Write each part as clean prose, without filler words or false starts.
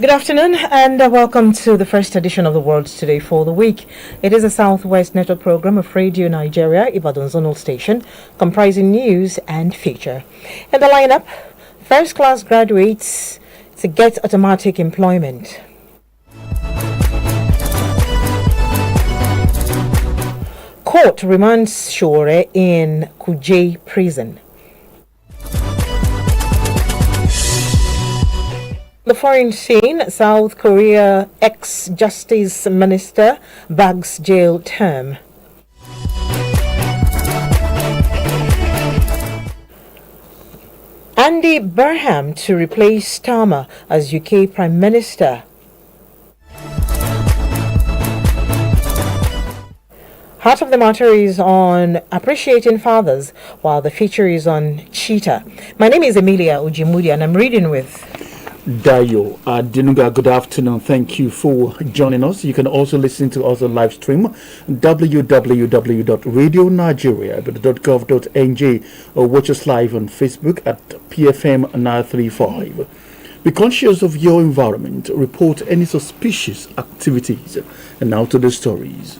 Good afternoon and welcome to the first edition of the World's Today for the week. It is a Southwest Network program of Radio Nigeria, Ibadan Zonal Station, comprising news and feature. In the lineup, first-class graduates to get automatic employment. Court remands Shure in Kuje prison. The foreign scene, South Korea ex-justice minister bags jail term. Andy Burnham to replace Starmer as UK Prime Minister. Heart of the matter is on appreciating fathers, while the feature is on cheetah. My name is Emilia Ujimudi and I'm reading with Dayo Dinuga. Good afternoon. Thank you for joining us. You can also listen to us on live stream www.radionigeria.gov.ng or watch us live on Facebook at PFM 935. Be conscious of your environment. Report any suspicious activities. And now to the stories.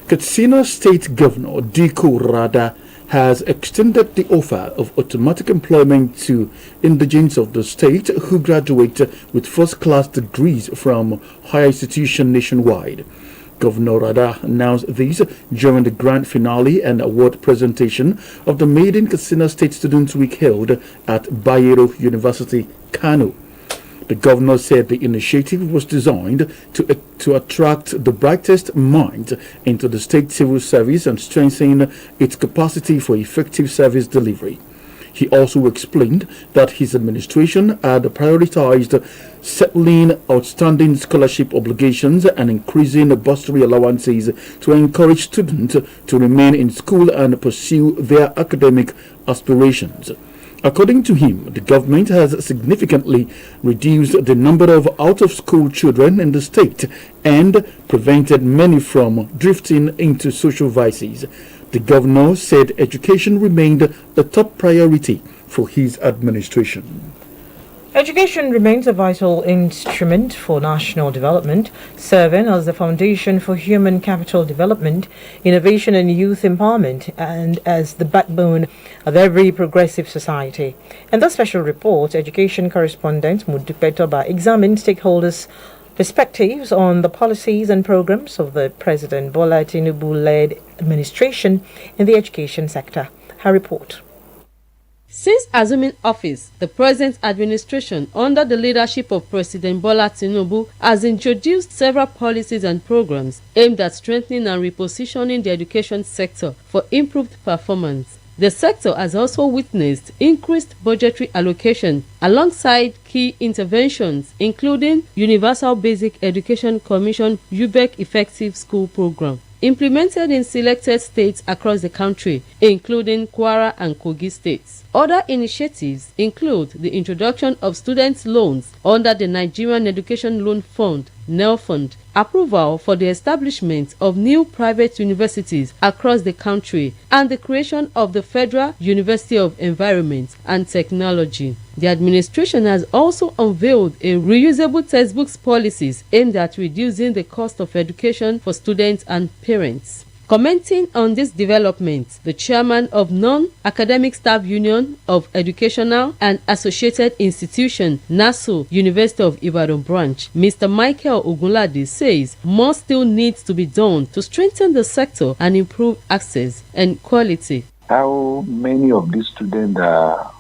Katsina State Governor Diko Rada has extended the offer of automatic employment to indigents of the state who graduate with first-class degrees from higher institutions nationwide. Governor Rada announced this during the grand finale and award presentation of the Maiden Katsina State Students' Week held at Bayero University, Kano. The governor said the initiative was designed to attract the brightest minds into the state civil service and strengthen its capacity for effective service delivery. He also explained that his administration had prioritized settling outstanding scholarship obligations and increasing bursary allowances to encourage students to remain in school and pursue their academic aspirations. According to him, the government has significantly reduced the number of out-of-school children in the state and prevented many from drifting into social vices. The governor said education remained the top priority for his administration. Education remains a vital instrument for national development, serving as the foundation for human capital development, innovation and youth empowerment, and as the backbone of every progressive society. In the special report, education correspondent Mudupe Toba examined stakeholders' perspectives on the policies and programs of the President Bola Tinubu-led administration in the education sector. Her report. Since assuming office, the present administration, under the leadership of President Bola Tinubu, has introduced several policies and programs aimed at strengthening and repositioning the education sector for improved performance. The sector has also witnessed increased budgetary allocation alongside key interventions, including Universal Basic Education Commission UBEC Effective School Program, implemented in selected states across the country, including Kwara and Kogi states. Other initiatives include the introduction of student loans under the Nigerian Education Loan Fund, NELFund, approval for the establishment of new private universities across the country, and the creation of the Federal University of Environment and Technology. The administration has also unveiled a reusable textbooks policies aimed at reducing the cost of education for students and parents. Commenting on this development, the chairman of Non-Academic Staff Union of Educational and Associated Institution, NASU, University of Ibadan Branch, Mr. Michael Ogunlade, says more still needs to be done to strengthen the sector and improve access and quality. How many of these students are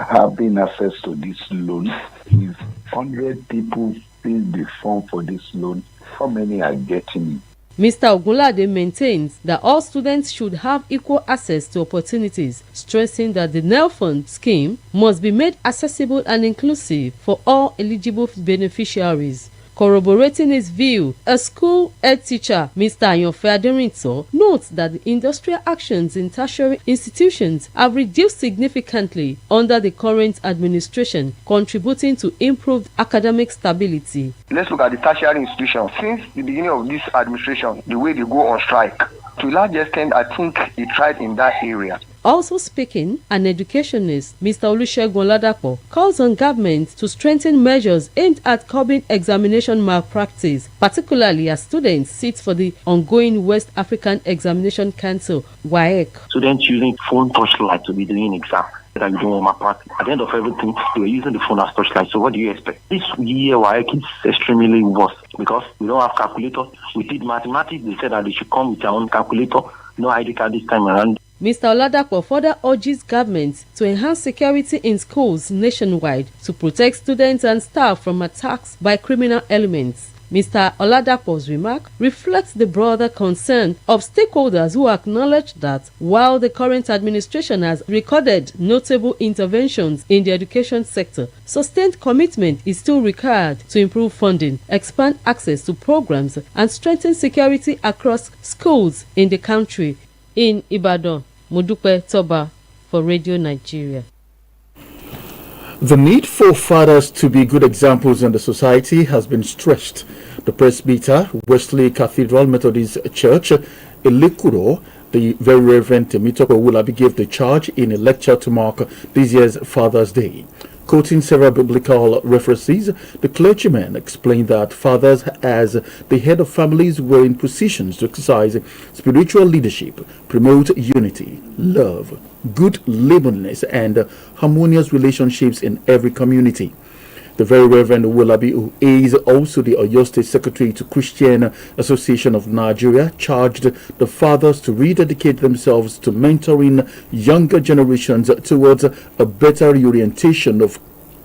having access to this loan? If 100 people fill the form for this loan, how many are getting it? Mr. Ogunlade maintains that all students should have equal access to opportunities, stressing that the NELFund scheme must be made accessible and inclusive for all eligible beneficiaries. Corroborating his view, a school head teacher, Mr. Ayonfe Aderinto, notes that the industrial actions in tertiary institutions have reduced significantly under the current administration, contributing to improved academic stability. Let's look at the tertiary institutions. Since the beginning of this administration, the way they go on strike, to a large extent, I think it tried in that area. Also speaking, an educationist, Mr. Olusegun Oladapo, calls on government to strengthen measures aimed at curbing examination malpractice, particularly as students sit for the ongoing West African Examination Council (WAEC). Students using phone touchlight to be doing exam. That you don't want my part. At the end of everything, they were using the phone as touchlight. So what do you expect? This year, WAEC is extremely worse because we don't have calculator. We did mathematics. They said that they should come with their own calculator. No ID card this time around. Mr. Oladapo further urges government to enhance security in schools nationwide to protect students and staff from attacks by criminal elements. Mr. Oladapo's remark reflects the broader concern of stakeholders who acknowledge that while the current administration has recorded notable interventions in the education sector, sustained commitment is still required to improve funding, expand access to programs, and strengthen security across schools in the country. In Ibadan, Modupe Toba for Radio Nigeria. The need for fathers to be good examples in the society has been stressed. The presbyter, Wesley Cathedral Methodist Church, Elekuro, the Very Reverend Temitope Owulabi gave the charge in a lecture to mark this year's Father's Day. Quoting several biblical references, the clergyman explained that fathers as the head of families were in positions to exercise spiritual leadership, promote unity, love, good neighborliness, and harmonious relationships in every community. The Very Reverend Owulabi, who is also the Oyo State Secretary to Christian Association of Nigeria, charged the fathers to rededicate themselves to mentoring younger generations towards a better orientation of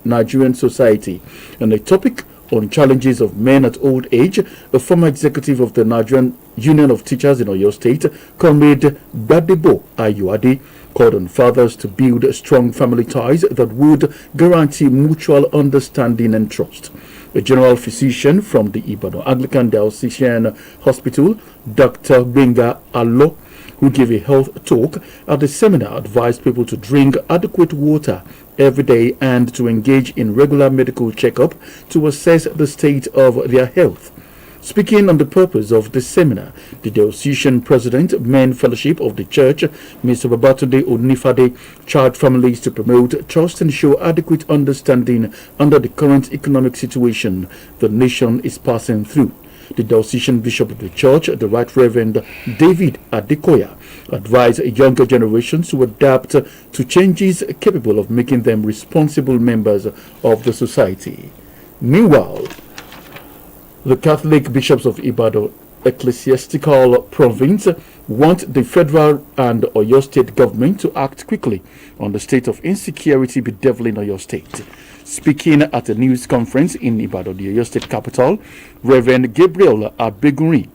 Nigerian society. And a topic on challenges of men at old age, a former executive of the Nigerian Union of Teachers in Oyo State, Comrade Badebo Ayuade, called on fathers to build strong family ties that would guarantee mutual understanding and trust. A general physician from the Ibadan Anglican Diocesan Hospital, Dr. Benga Allo, who gave a health talk at the seminar, advised people to drink adequate water every day and to engage in regular medical checkup to assess the state of their health. Speaking on the purpose of the seminar, the Diocesan President, Men Fellowship of the Church, Mr. Babatunde Onifade, charged families to promote trust and show adequate understanding under the current economic situation the nation is passing through. The Diocesan Bishop of the Church, the Right Reverend David Adekoya, advised younger generations to adapt to changes capable of making them responsible members of the society. Meanwhile, the Catholic Bishops of Ibadan Ecclesiastical Province want the federal and Oyo State government to act quickly on the state of insecurity bedeviling Oyo State. Speaking at a news conference in Ibadan, the Oyo State capital, Reverend Gabriel Abegunri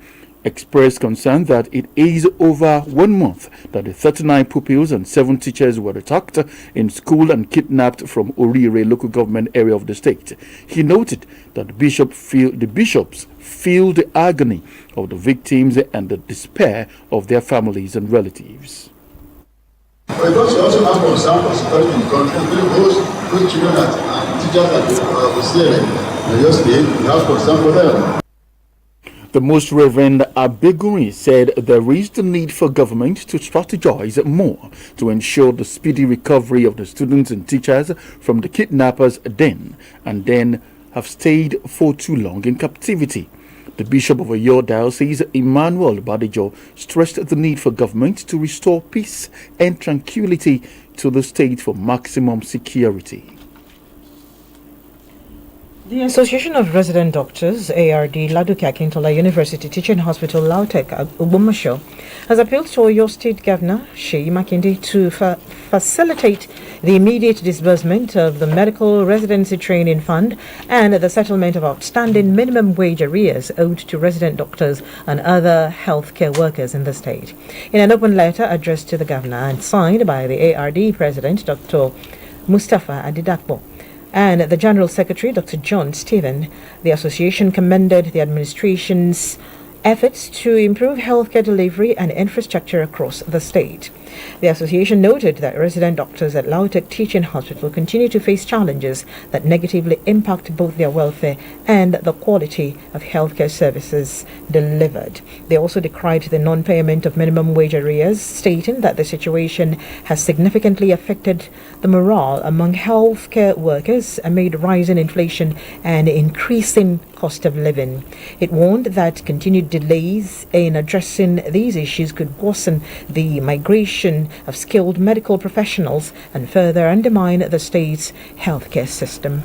expressed concern that it is over 1 month that the 39 pupils and 7 teachers were attacked in school and kidnapped from Orire local government area of the state. He noted that the bishops feel the agony of the victims and the despair of their families and relatives. But it also have concern for security in the country. Those children that teachers that we see in Oyo State, we have concern for them. The Most Reverend Abeguri said there is the need for government to strategize more to ensure the speedy recovery of the students and teachers from the kidnappers then have stayed for too long in captivity. The Bishop of Oyo Diocese, Emmanuel Badijo, stressed the need for government to restore peace and tranquility to the state for maximum security. The Association of Resident Doctors, ARD, Laduke Akintola University Teaching Hospital, Lautech, Ogbomoso, has appealed to Oyo State Governor Seyi Makinde to facilitate the immediate disbursement of the Medical Residency Training Fund and the settlement of outstanding minimum wage arrears owed to resident doctors and other healthcare workers in the state. In an open letter addressed to the governor and signed by the ARD President, Dr. Mustafa Adidakbo, and the General Secretary, Dr. John Stephen, the association commended the administration's efforts to improve healthcare delivery and infrastructure across the state. The association noted that resident doctors at Lautech Teaching Hospital continue to face challenges that negatively impact both their welfare and the quality of healthcare services delivered. They also decried the non-payment of minimum wage arrears, stating that the situation has significantly affected the morale among healthcare workers amid rising inflation and increasing cost of living. It warned that continued delays in addressing these issues could worsen the migration of skilled medical professionals and further undermine the state's healthcare system.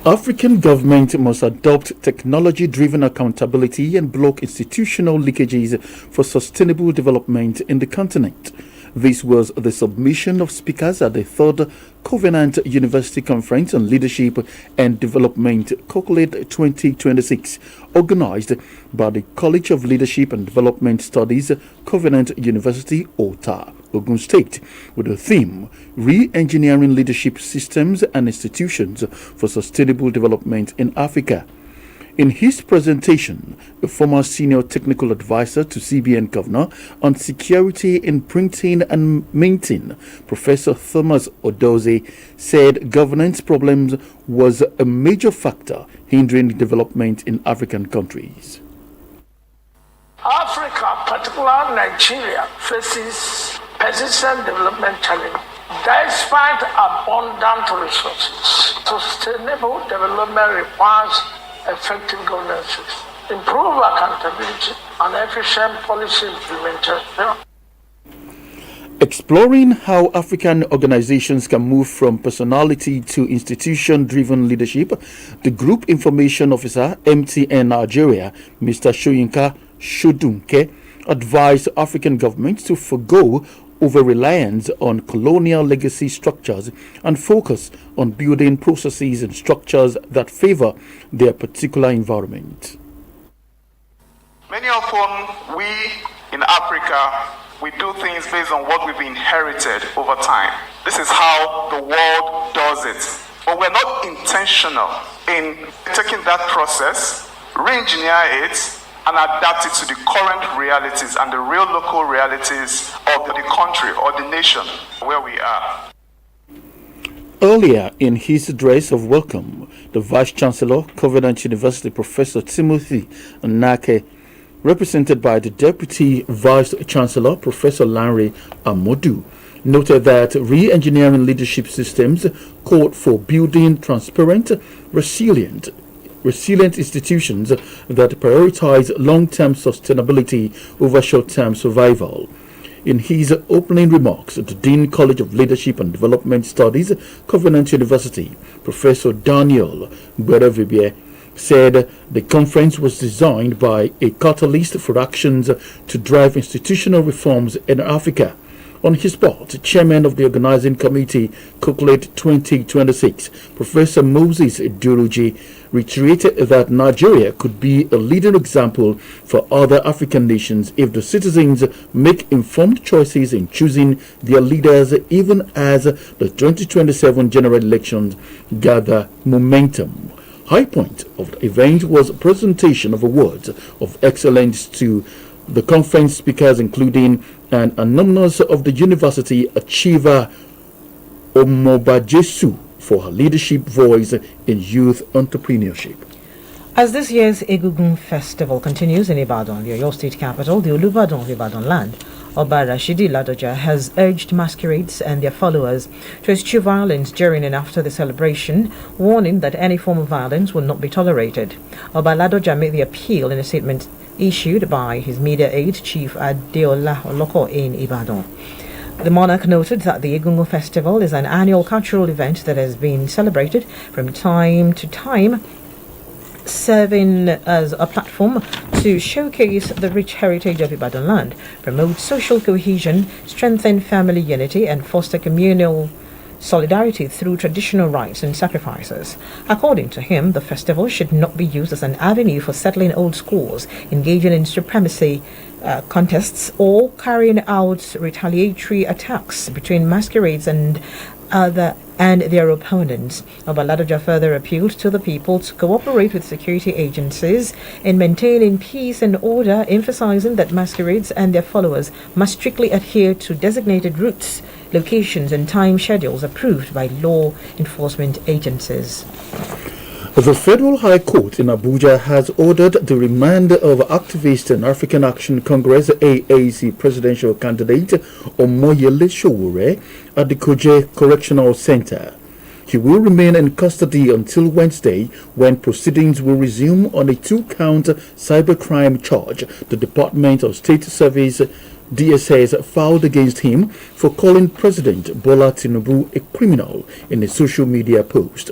African government must adopt technology-driven accountability and block institutional leakages for sustainable development in the continent. This was the submission of speakers at the third Covenant University Conference on Leadership and Development, COCLED 2026, organized by the College of Leadership and Development Studies, Covenant University, Ota, Ogun State, with the theme Re-engineering Leadership Systems and Institutions for Sustainable Development in Africa. In his presentation, a former senior technical advisor to CBN Governor on security in printing and minting, Professor Thomas Odoze, said governance problems was a major factor hindering development in African countries. Africa, particularly Nigeria, faces persistent development challenges. Despite abundant resources, sustainable development requires effective governance, improve accountability, and efficient policy implementation. Exploring how African organizations can move from personality to institution-driven leadership, the Group Information Officer, MTN Nigeria, Mr. Shoyinka Shodunke, advised African governments to forgo over-reliance on colonial legacy structures and focus on building processes and structures that favor their particular environment. Many of we in Africa, we do things based on what we've inherited over time. This is how the world does it. But we're not intentional in taking that process, re-engineer it, and adapt it to the current realities and the real local realities of the country or the nation where we are. Earlier in his address of welcome, the Vice Chancellor, Covenant University, Professor Timothy Nake, represented by the Deputy Vice Chancellor, Professor Larry Amodu, noted that re-engineering leadership systems called for building transparent, resilient institutions that prioritize long-term sustainability over short-term survival. In his opening remarks at the Dean College of Leadership and Development Studies, Covenant University, Professor Daniel Berevibie said the conference was designed by a catalyst for actions to drive institutional reforms in Africa. On his part, Chairman of the Organizing Committee, COCLED 2026, Professor Moses Duruji, reiterated that Nigeria could be a leading example for other African nations if the citizens make informed choices in choosing their leaders, even as the 2027 general elections gather momentum. High point of the event was a presentation of awards of excellence to the conference speakers, including an alumnus of the university, Achiever Omobajesu, for her leadership voice in youth entrepreneurship. As this year's Egungun Festival continues in Ibadan, the Oyo State capital, the Olubadan of Ibadan land, Oba Rashidi Ladoja has urged masquerades and their followers to eschew violence during and after the celebration, warning that any form of violence will not be tolerated. Oba Ladoja made the appeal in a statement issued by his media aide, Chief Adeola Oloko, in Ibadan. The monarch noted that the Egungun Festival is an annual cultural event that has been celebrated from time to time, serving as a platform to showcase the rich heritage of Ibadan land, promote social cohesion, strengthen family unity, and foster communal solidarity through traditional rites and sacrifices. According to him, the festival should not be used as an avenue for settling old scores, engaging in supremacy contests, or carrying out retaliatory attacks between masquerades and other and their opponents. Obaladoja further appealed to the people to cooperate with security agencies in maintaining peace and order, emphasizing that masquerades and their followers must strictly adhere to designated routes, locations, and time schedules approved by law enforcement agencies. The Federal High Court in Abuja has ordered the remand of activist and African Action Congress AAC presidential candidate Omoyele Sowore at the Kuje Correctional Center. He will remain in custody until Wednesday, when proceedings will resume on a 2-count cybercrime charge the Department of State Service DSS filed against him for calling President Bola Tinubu a criminal in a social media post.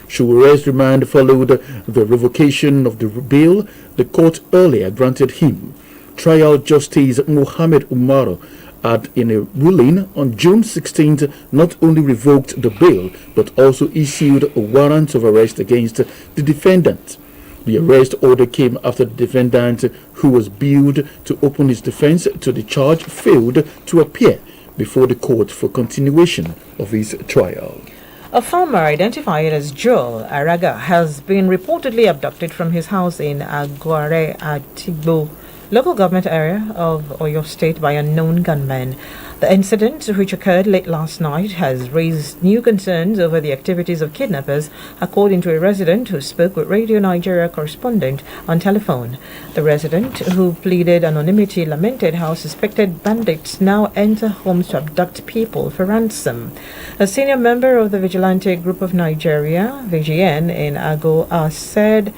Showore's remand followed the revocation of the bail the court earlier granted him. Trial Justice Mohammed Umaru had, in a ruling on June 16th, not only revoked the bail but also issued a warrant of arrest against the defendant. The arrest order came after the defendant, who was billed to open his defense to the charge, failed to appear before the court for continuation of his trial. A farmer identified as Joel Araga has been reportedly abducted from his house in Aguare Atigbo, local government area of Oyo State, by unknown gunmen. The incident, which occurred late last night, has raised new concerns over the activities of kidnappers, according to a resident who spoke with Radio Nigeria correspondent on telephone. The resident, who pleaded anonymity, lamented how suspected bandits now enter homes to abduct people for ransom. A senior member of the Vigilante Group of Nigeria, VGN, in Ago said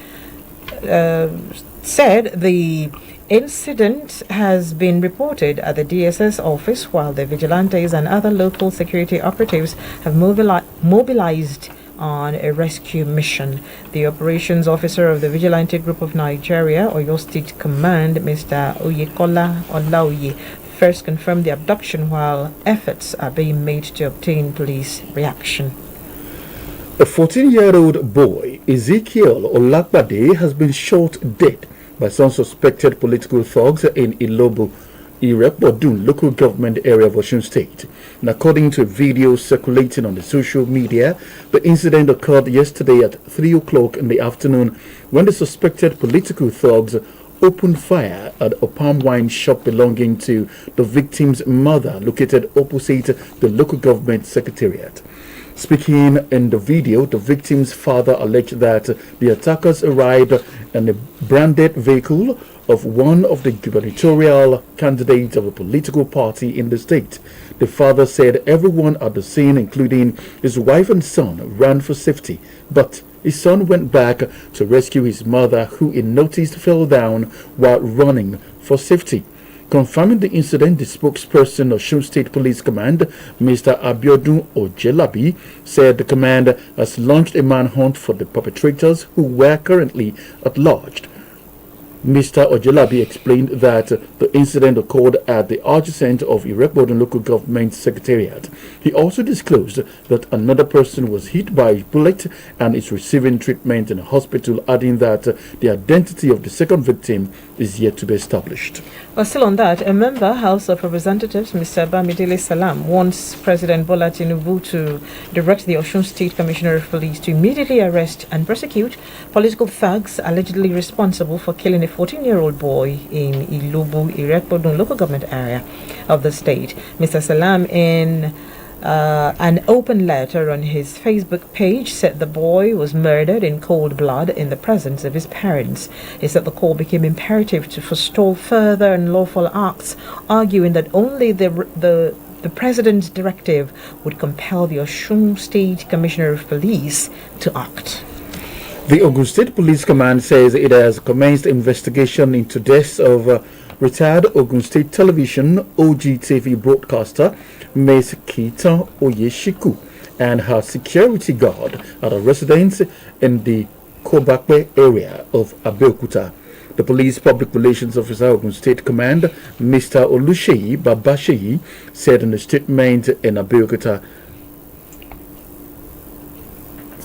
the incident has been reported at the DSS office, while the vigilantes and other local security operatives have mobilized on a rescue mission. The operations officer of the Vigilante Group of Nigeria, Oyo State Command, Mr. Oyekola Olaoye, first confirmed the abduction, while efforts are being made to obtain police reaction. A 14-year-old boy, Ezekiel Olakbade, has been shot dead by some suspected political thugs in Ilobo, Irekpodun local government area of Osun State. And according to a video circulating on the social media, the incident occurred yesterday at 3 o'clock in the afternoon, when the suspected political thugs opened fire at a palm wine shop belonging to the victim's mother, located opposite the local government secretariat. Speaking in the video, the victim's father alleged that the attackers arrived in a branded vehicle of one of the gubernatorial candidates of a political party in the state. The father said everyone at the scene, including his wife and son, ran for safety, but his son went back to rescue his mother, who he noticed fell down while running for safety. Confirming the incident, the spokesperson of Osun State Police Command, Mr. Abiodun Ojelabi, said the command has launched a manhunt for the perpetrators, who were currently at large. Mr. Ojelabi explained that the incident occurred at the adjacent of Irekpodun local government secretariat. He also disclosed that another person was hit by a bullet and is receiving treatment in a hospital, adding that the identity of the second victim is yet to be established. Well, still on that, a member, House of Representatives, Mr. Bamidele Salam, wants President Bola Tinubu to direct the Osun State Commissioner of Police to immediately arrest and prosecute political thugs allegedly responsible for killing a 14-year-old boy in Ilobu, Irekpodun local government area of the state. Mr. Salam, in an open letter on his Facebook page, said the boy was murdered in cold blood in the presence of his parents. He said the call became imperative to forestall further unlawful acts, arguing that only the president's directive would compel the Osun State Commissioner of Police to act. The Ogun State Police Command says it has commenced investigation into deaths of retired Ogun State Television OGTV broadcaster Ms. Kita Oyeshiku and her security guard at a residence in the Kobakwe area of Abeokuta. The police public relations officer of Ogun State Command, Mr. Olusheyi Babasheyi, said in a statement in Abeokuta,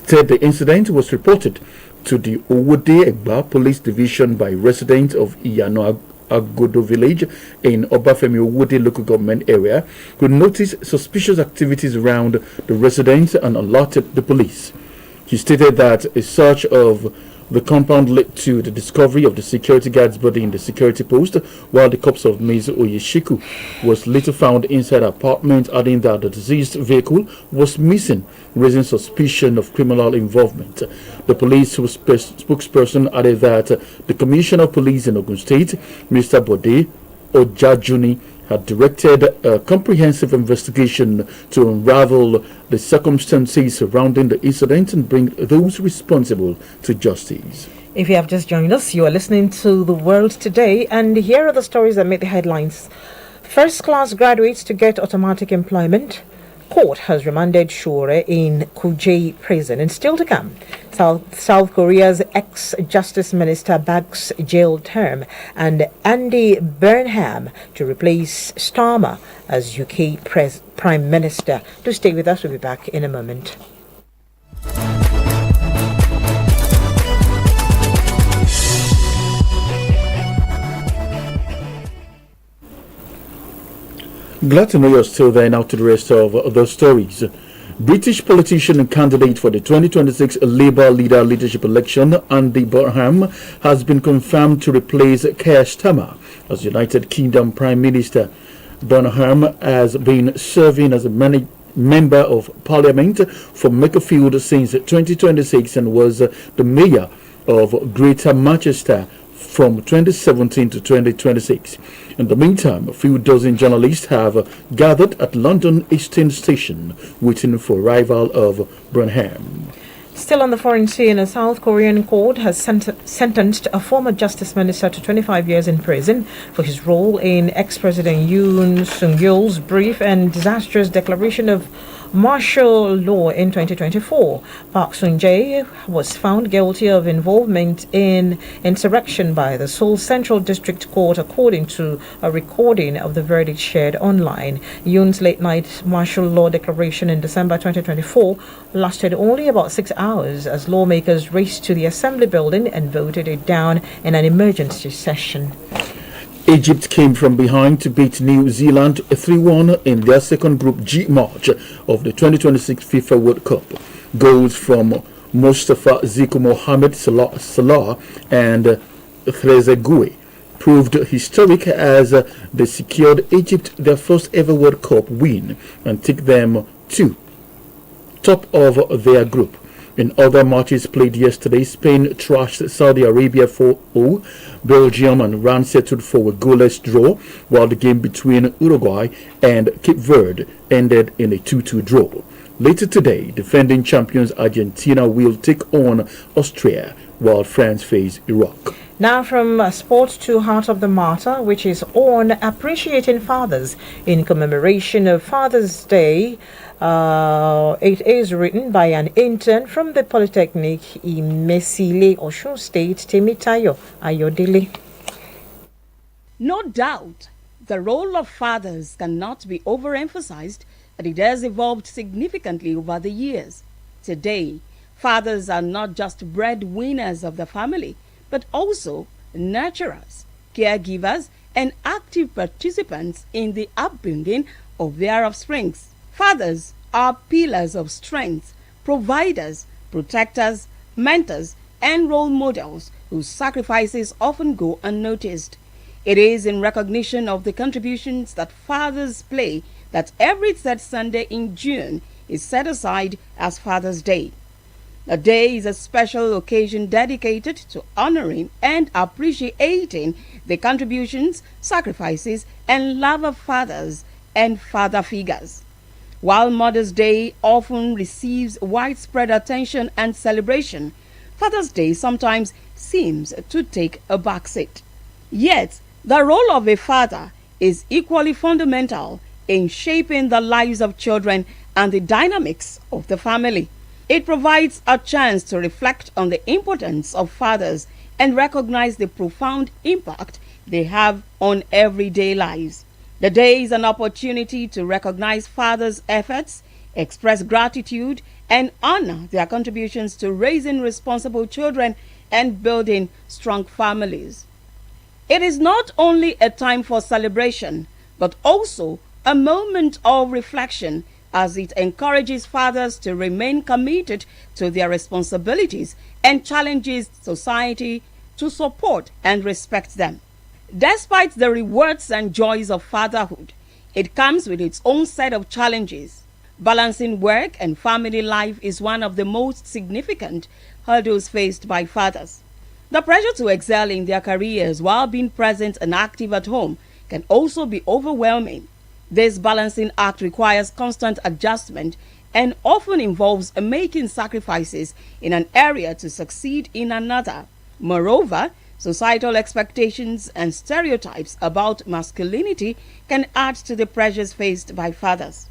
said the incident was reported to the Owode Egba Police Division by residents of Iyano Agodo village in Obafemi Owode local government area, who noticed suspicious activities around the residence and alerted the police. He stated that a search of the compound led to the discovery of the security guard's body in the security post, while the corpse of Ms. Oyeshiku was later found inside her apartment, adding that the deceased vehicle was missing, raising suspicion of criminal involvement. The police spokesperson added that the Commissioner of Police in Ogun State, Mr. Bode Ojajuni, had directed a comprehensive investigation to unravel the circumstances surrounding the incident and bring those responsible to justice. If you have just joined us, you are listening to The World Today, and here are the stories that made the headlines. First-class graduates to get automatic employment. Court has remanded Shure in Kuje prison. And still to come, South Korea's ex-justice minister backs jail term, and Andy Burnham to replace Starmer as UK Prime Minister. Do stay with us. We'll be back in a moment. Glad to know you're still there. Now to the rest of those stories. British politician and candidate for the 2026 Labour leadership election, Andy Burnham, has been confirmed to replace Keir Starmer as United Kingdom Prime Minister. Burnham has been serving as a Member of Parliament for Makerfield since 2026 and was the Mayor of Greater Manchester from 2017 to 2026. In the meantime, a few dozen journalists have gathered at London Euston Station waiting for arrival of Burnham. Still on the foreign scene, a South Korean court has sentenced a former justice minister to 25 years in prison for his role in ex-president Yoon Suk-yeol's brief and disastrous declaration of martial law in 2024. Park Sun-jae was found guilty of involvement in insurrection by the Seoul Central District Court, according to a recording of the verdict shared online. Yoon's late-night martial law declaration in December 2024 lasted only about 6 hours as lawmakers raced to the Assembly building and voted it down in an emergency session. Egypt came from behind to beat New Zealand 3-1 in their second Group G match of the 2026 FIFA World Cup. Goals from Mustafa Zico Mohamed Salah and Trezeguet proved historic as they secured Egypt their first ever World Cup win and took them to top of their group. In other matches played yesterday, Spain trashed Saudi Arabia 4-0. Belgium and Iran settled for a goalless draw, while the game between Uruguay and Cape Verde ended in a 2-2 draw. Later today, defending champions Argentina will take on Austria, while France face Iraq. Now from sports to Heart of the Matter, which is on appreciating fathers in commemoration of Father's Day. It is written by an intern from the Polytechnic in Mesile, Osun State, Temitayo Ayodele. No doubt, the role of fathers cannot be overemphasized, and it has evolved significantly over the years. Today, fathers are not just breadwinners of the family, but also nurturers, caregivers, and active participants in the upbringing of their offspring. Fathers are pillars of strength, providers, protectors, mentors, and role models whose sacrifices often go unnoticed. It is in recognition of the contributions that fathers play that every third Sunday in June is set aside as Father's Day. The day is a special occasion dedicated to honoring and appreciating the contributions, sacrifices, and love of fathers and father figures. While Mother's Day often receives widespread attention and celebration, Father's Day sometimes seems to take a backseat. Yet, the role of a father is equally fundamental in shaping the lives of children and the dynamics of the family. It provides a chance to reflect on the importance of fathers and recognize the profound impact they have on everyday lives. The day is an opportunity to recognize fathers' efforts, express gratitude, and honor their contributions to raising responsible children and building strong families. It is not only a time for celebration, but also a moment of reflection as it encourages fathers to remain committed to their responsibilities and challenges society to support and respect them. Despite the rewards and joys of fatherhood, it comes with its own set of challenges. Balancing work and family life is one of the most significant hurdles faced by fathers. The pressure to excel in their careers while being present and active at home can also be overwhelming. This balancing act requires constant adjustment and often involves making sacrifices in an area to succeed in another. Moreover, societal expectations and stereotypes about masculinity can add to the pressures faced by fathers.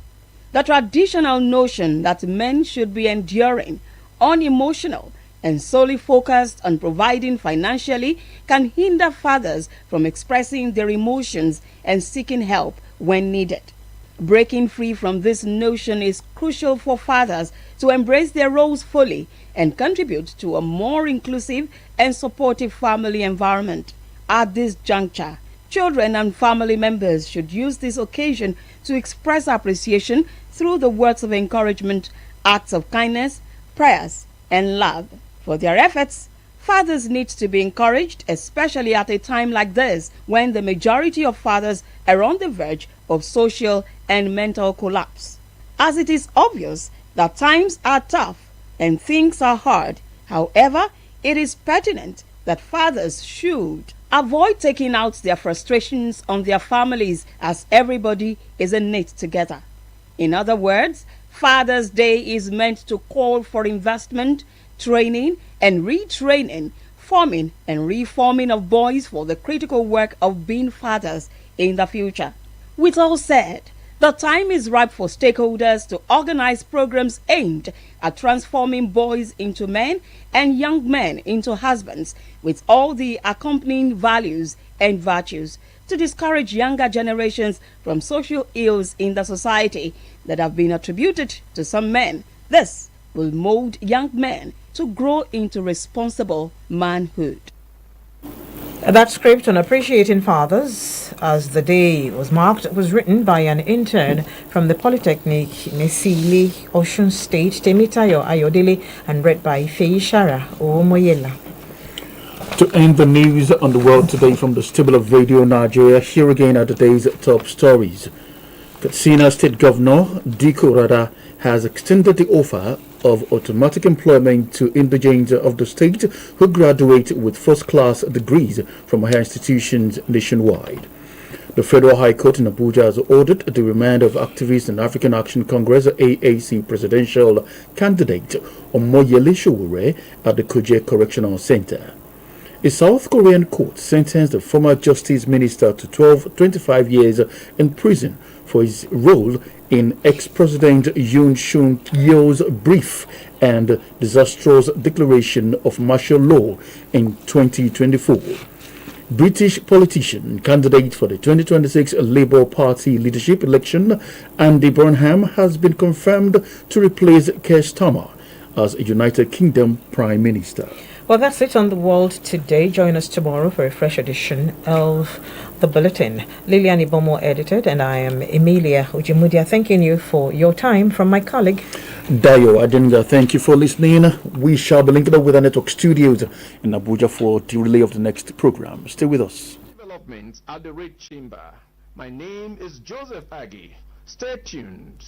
The traditional notion that men should be enduring, unemotional, and solely focused on providing financially can hinder fathers from expressing their emotions and seeking help when needed. Breaking free from this notion is crucial for fathers to embrace their roles fully and contribute to a more inclusive and supportive family environment. At this juncture, children and family members should use this occasion to express appreciation through the words of encouragement, acts of kindness, prayers, and love. For their efforts, fathers need to be encouraged, especially at a time like this when the majority of fathers are on the verge of social and mental collapse. As it is obvious that times are tough and things are hard, however, it is pertinent that fathers should avoid taking out their frustrations on their families as everybody is in it together. In other words, Father's Day is meant to call for investment, training and retraining, forming and reforming of boys for the critical work of being fathers in the future. With all said, the time is ripe for stakeholders to organize programs aimed at transforming boys into men and young men into husbands with all the accompanying values and virtues to discourage younger generations from social ills in the society that have been attributed to some men. This will mold young men to grow into responsible manhood. That script on appreciating fathers as the day was marked was written by an intern from the Polytechnic Nesile, Osun State, Temitayo Ayodele, and read by Fei Shara Omoyela. To end the news on the world today from the stable of Radio Nigeria, here again are today's top stories. Katsina State Governor Diko Rada has extended the offer of automatic employment to indigenes of the state who graduate with first-class degrees from higher institutions nationwide. The Federal High Court in Abuja has ordered the remand of activist and African Action Congress AAC presidential candidate Omoyele Sowore at the Kuje Correctional Center. A South Korean court sentenced the former Justice Minister to 25 years in prison for his role in ex-President Yoon Suk-yeol's brief and disastrous declaration of martial law in 2024. British politician candidate for the 2026 Labour Party leadership election, Andy Burnham, has been confirmed to replace Keir Starmer as United Kingdom Prime Minister. Well, that's it on the world today. Join us tomorrow for a fresh edition of The Bulletin. Lilian Ibomo edited, and I am Emilia Ujimudia, thanking you for your time from my colleague Dayo Adinga. Thank you for listening. We shall be linked up with our network studios in Abuja for the relay of the next program. Stay with us. Development at the Red Chamber. My name is Joseph Aggie. Stay tuned.